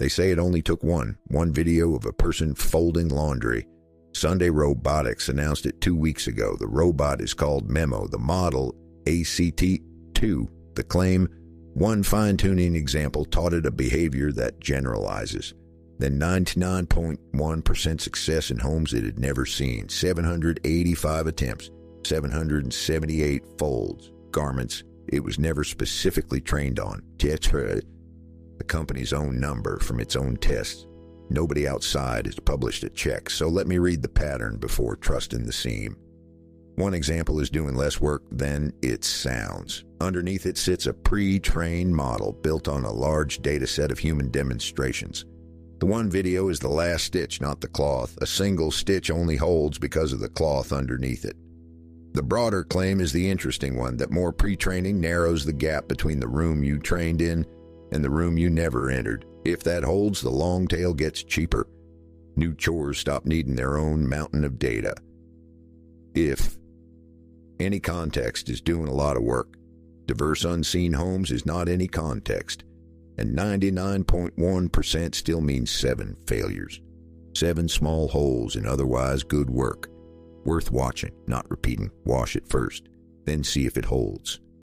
They say it only took one video of a person folding laundry. Sunday Robotics announced it 2 weeks ago. The robot is called Memo, the model ACT2. The claim, one fine-tuning example taught it a behavior that generalizes. Then 99.1% success in homes it had never seen. 785 attempts, 778 folds, garments it was never specifically trained on. The company's own number from its own tests. Nobody outside has published a check, so let me read the pattern before trusting the seam. One example is doing less work than it sounds. Underneath it sits a pre-trained model built on a large data set of human demonstrations. The one video is the last stitch, not the cloth. A single stitch only holds because of the cloth underneath it. The broader claim is the interesting one, that more pre-training narrows the gap between the room you trained in and the room you never entered. If that holds, the long tail gets cheaper. New chores stop needing their own mountain of data. If any context is doing a lot of work, diverse unseen homes is not any context, and 99.1% still means 7 failures. 7 small holes in otherwise good work. Worth watching, not repeating. Wash it first, then see if it holds.